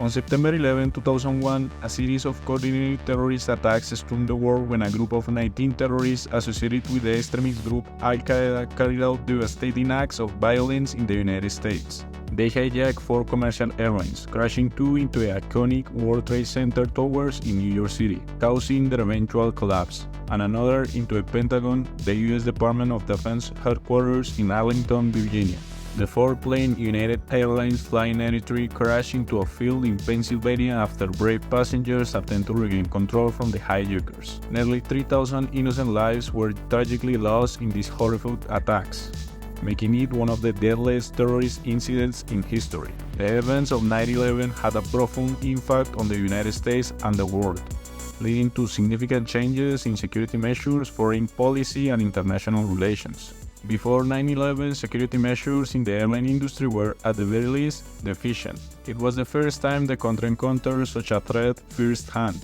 On September 11, 2001, a series of coordinated terrorist attacks stormed the world when a group of 19 terrorists associated with the extremist group Al-Qaeda carried out devastating acts of violence in the United States. They hijacked 4 commercial airlines, crashing 2 into the iconic World Trade Center towers in New York City, causing their eventual collapse, and another into the Pentagon, the U.S. Department of Defense headquarters in Arlington, Virginia. The 4-plane United Airlines Flight 93 crashed into a field in Pennsylvania after brave passengers attempted to regain control from the hijackers. Nearly 3,000 innocent lives were tragically lost in these horrific attacks, making it one of the deadliest terrorist incidents in history. The events of 9/11 had a profound impact on the United States and the world, leading to significant changes in security measures, foreign policy, and international relations. Before 9/11, security measures in the airline industry were, at the very least, deficient. It was the first time the country encountered such a threat firsthand.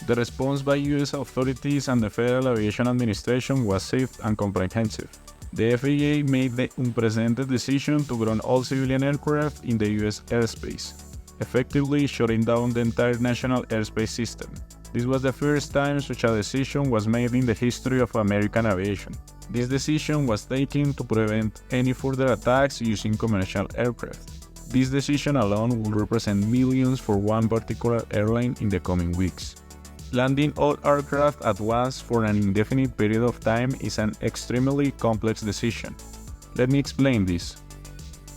The response by U.S. authorities and the Federal Aviation Administration was swift and comprehensive. The FAA made the unprecedented decision to ground all civilian aircraft in the U.S. airspace, effectively shutting down the entire national airspace system. This was the first time such a decision was made in the history of American aviation. This decision was taken to prevent any further attacks using commercial aircraft. This decision alone will represent millions for one particular airline in the coming weeks. Landing all aircraft at once for an indefinite period of time is an extremely complex decision. Let me explain this.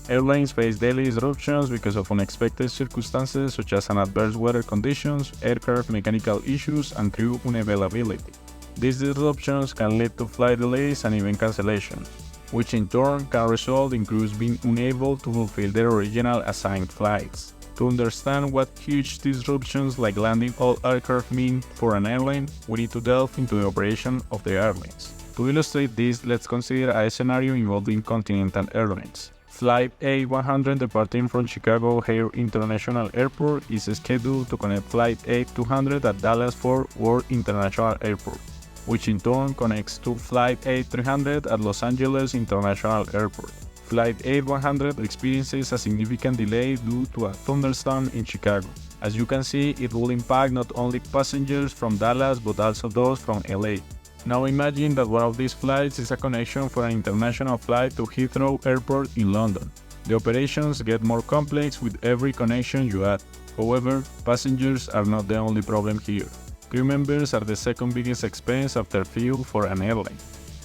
Airlines face daily disruptions because of unexpected circumstances such as adverse weather conditions, aircraft mechanical issues, and crew unavailability. These disruptions can lead to flight delays and even cancellations, which in turn can result in crews being unable to fulfill their original assigned flights. To understand what huge disruptions like landing all aircraft mean for an airline, we need to delve into the operation of the airlines. To illustrate this, let's consider a scenario involving Continental Airlines. Flight A100 departing from Chicago O'Hare International Airport is scheduled to connect Flight A200 at Dallas-Fort Worth International Airport, which in turn connects to Flight A300 at Los Angeles International Airport. Flight A100 experiences a significant delay due to a thunderstorm in Chicago. As you can see, it will impact not only passengers from Dallas but also those from LA. Now imagine that one of these flights is a connection for an international flight to Heathrow Airport in London. The operations get more complex with every connection you add. However, passengers are not the only problem here. Crew members are the second biggest expense after fuel for an airline.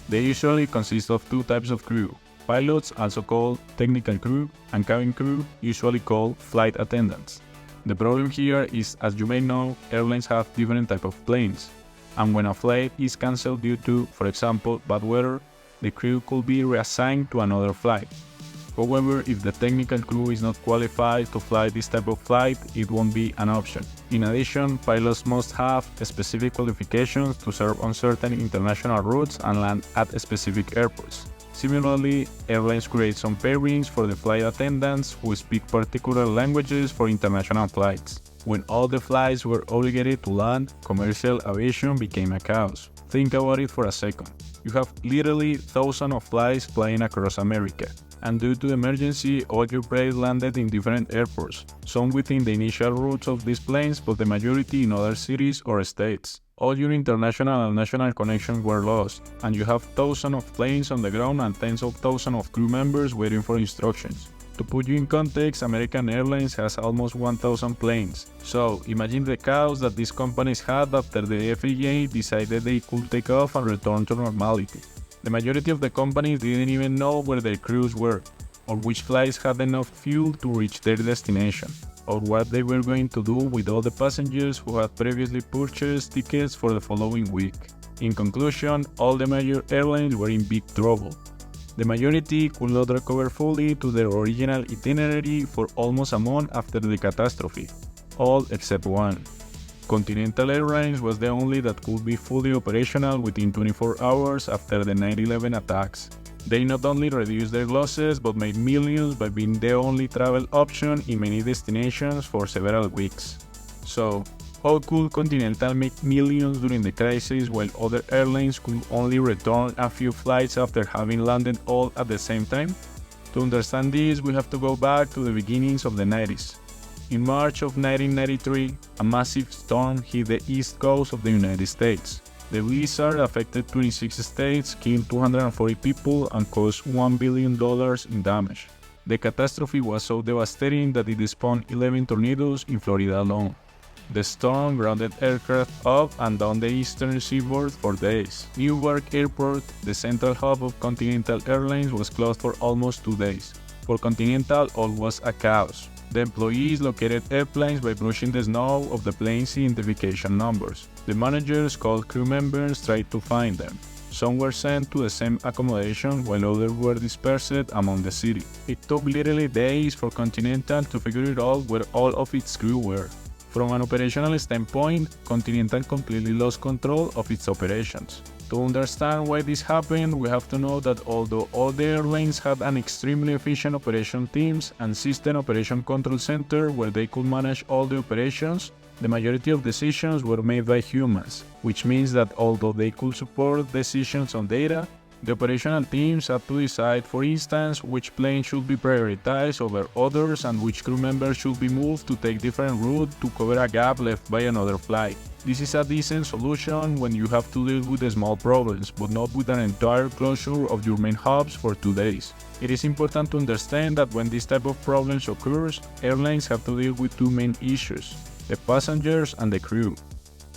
They usually consist of 2 types of crew: pilots, also called technical crew, and cabin crew, usually called flight attendants. The problem here is, as you may know, airlines have different types of planes, and when a flight is cancelled due to, for example, bad weather, the crew could be reassigned to another flight. However, if the technical crew is not qualified to fly this type of flight, it won't be an option. In addition, pilots must have specific qualifications to serve on certain international routes and land at specific airports. Similarly, airlines create some pairings for the flight attendants who speak particular languages for international flights. When all the flights were obligated to land, commercial aviation became a chaos. Think about it for a second. You have literally thousands of flights flying across America, and due to emergency, all your planes landed in different airports, some within the initial routes of these planes, but the majority in other cities or states. All your international and national connections were lost, and you have thousands of planes on the ground and tens of thousands of crew members waiting for instructions. To put you in context, American Airlines has almost 1,000 planes. So, imagine the chaos that these companies had after the FAA decided they could take off and return to normality. The majority of the companies didn't even know where their crews were, or which flights had enough fuel to reach their destination, or what they were going to do with all the passengers who had previously purchased tickets for the following week. In conclusion, all the major airlines were in big trouble. The majority could not recover fully to their original itinerary for almost a month after the catastrophe, all except one. Continental Airlines was the only that could be fully operational within 24 hours after the 9/11 attacks. They not only reduced their losses but made millions by being the only travel option in many destinations for several weeks. So, how could Continental make millions during the crisis while other airlines could only return a few flights after having landed all at the same time? To understand this, we have to go back to the beginnings of the 90s. In March of 1993, a massive storm hit the east coast of the United States. The blizzard affected 26 states, killed 240 people, and caused $1 billion in damage. The catastrophe was so devastating that it spawned 11 tornadoes in Florida alone. The storm grounded aircraft up and down the eastern seaboard for days. Newark Airport, the central hub of Continental Airlines, was closed for almost 2 days. For Continental, all was a chaos. The employees located airplanes by brushing the snow of the plane's identification numbers. The managers called crew members, tried to find them. Some were sent to the same accommodation while others were dispersed among the city. It took literally days for Continental to figure it out where all of its crew were. From an operational standpoint, Continental completely lost control of its operations. To understand why this happened, we have to know that although all the airlines had an extremely efficient operation teams and system operation control center where they could manage all the operations, the majority of decisions were made by humans, which means that although they could support decisions on data, the operational teams had to decide, for instance, which plane should be prioritized over others and which crew members should be moved to take different routes to cover a gap left by another flight. This is a decent solution when you have to deal with the small problems, but not with an entire closure of your main hubs for 2 days. It is important to understand that when this type of problems occurs, airlines have to deal with 2 main issues: the passengers and the crew.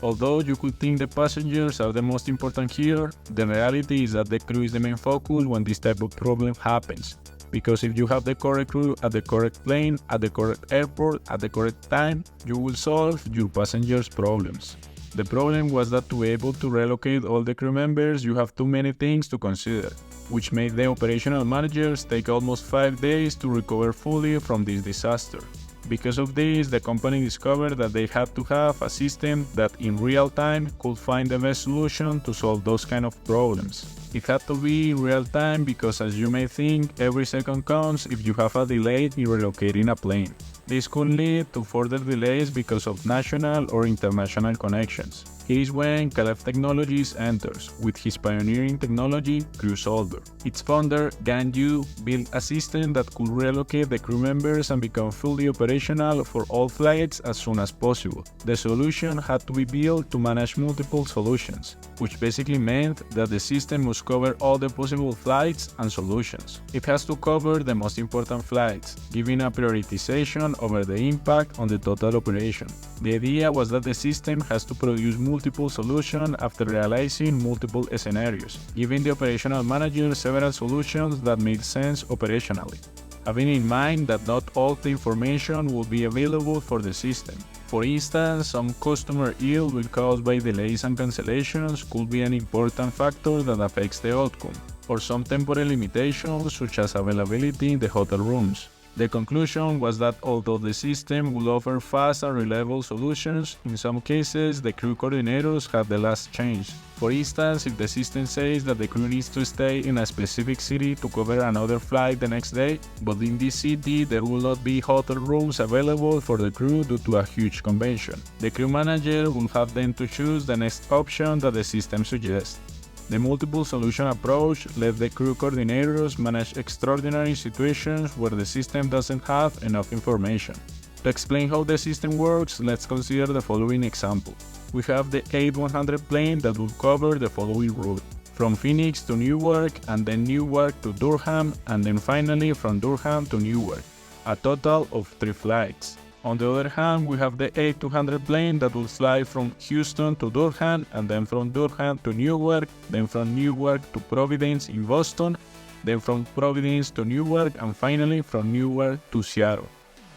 Although you could think the passengers are the most important here, the reality is that the crew is the main focus when this type of problem happens. Because if you have the correct crew at the correct plane, at the correct airport, at the correct time, you will solve your passengers' problems. The problem was that to be able to relocate all the crew members, you have too many things to consider, which made the operational managers take almost 5 days to recover fully from this disaster. Because of this, the company discovered that they had to have a system that in real time could find the best solution to solve those kind of problems. It had to be in real time because, as you may think, every second counts if you have a delay in relocating a plane. This could lead to further delays because of national or international connections. Here is when Caleb Technologies enters, with his pioneering technology, CrewSolver. Its founder, Gan Yu, built a system that could relocate the crew members and become fully operational for all flights as soon as possible. The solution had to be built to manage multiple solutions, which basically meant that the system must cover all the possible flights and solutions. It has to cover the most important flights, giving a prioritization over the impact on the total operation. The idea was that the system has to produce multiple solutions after realizing multiple scenarios, giving the operational manager several solutions that made sense operationally, having in mind that not all the information will be available for the system. For instance, some customer yield caused by delays and cancellations could be an important factor that affects the outcome, or some temporary limitations such as availability in the hotel rooms. The conclusion was that although the system will offer fast and reliable solutions, in some cases the crew coordinators have the last change. For instance, if the system says that the crew needs to stay in a specific city to cover another flight the next day, but in this city there will not be hotel rooms available for the crew due to a huge convention, the crew manager will have then to choose the next option that the system suggests. The multiple solution approach let the crew coordinators manage extraordinary situations where the system doesn't have enough information. To explain how the system works, let's consider the following example. We have the 8100 plane that will cover the following route: from Phoenix to Newark, and then Newark to Durham, and then finally from Durham to Newark. A total of 3 flights. On the other hand, we have the 8200 plane that will fly from Houston to Durham, and then from Durham to Newark, then from Newark to Providence in Boston, then from Providence to Newark, and finally from Newark to Seattle.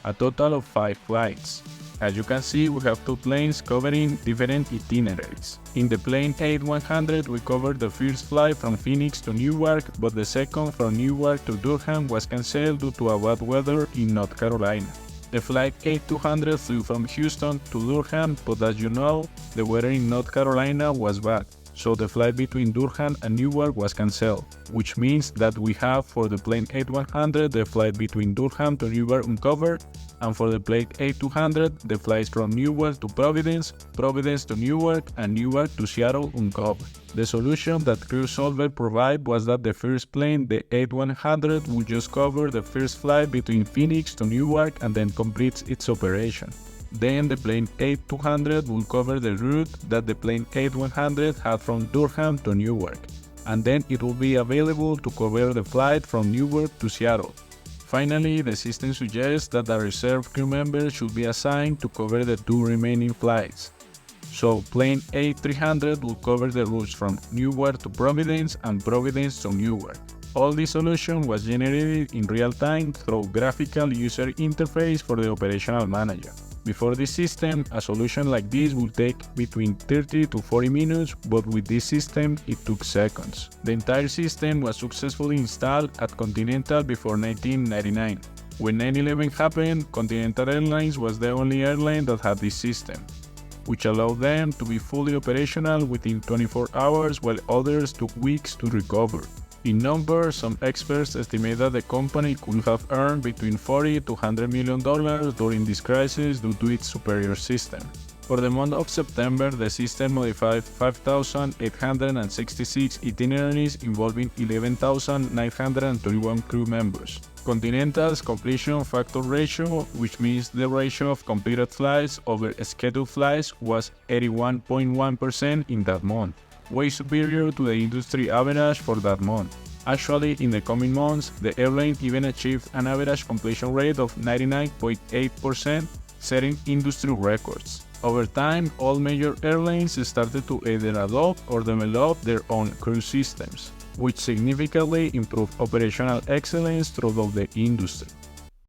A total of 5 flights. As you can see, we have 2 planes covering different itineraries. In the plane 8100, we covered the first flight from Phoenix to Newark, but the second from Newark to Durham was cancelled due to a bad weather in North Carolina. The flight 8200 flew from Houston to Durham, but as you know, the weather in North Carolina was bad, so the flight between Durham and Newark was cancelled, which means that we have for the plane 8100 the flight between Durham to Newark uncovered, And for the plane A200, the flights from Newark to Providence, Providence to Newark, and Newark to Seattle uncovered. The solution that Crew Solver provided was that the first plane, the A100, would just cover the first flight between Phoenix to Newark and then completes its operation. Then the plane A200 will cover the route that the plane A100 had from Durham to Newark, and then it will be available to cover the flight from Newark to Seattle. Finally, the system suggests that a reserve crew member should be assigned to cover the 2 remaining flights. So plane A300 will cover the routes from Newark to Providence and Providence to Newark. All this solution was generated in real time through graphical user interface for the operational manager. Before this system, a solution like this would take between 30 to 40 minutes, but with this system, it took seconds. The entire system was successfully installed at Continental before 1999. When 9/11 happened, Continental Airlines was the only airline that had this system, which allowed them to be fully operational within 24 hours while others took weeks to recover. In numbers, some experts estimate that the company could have earned between $40 to $100 million during this crisis due to its superior system. For the month of September, the system modified 5,866 itineraries involving 11,931 crew members. Continental's completion factor ratio, which means the ratio of completed flights over scheduled flights, was 81.1% in that month, way superior to the industry average for that month. Actually, in the coming months, the airline even achieved an average completion rate of 99.8%, setting industry records. Over time, all major airlines started to either adopt or develop their own crew systems, which significantly improved operational excellence throughout the industry.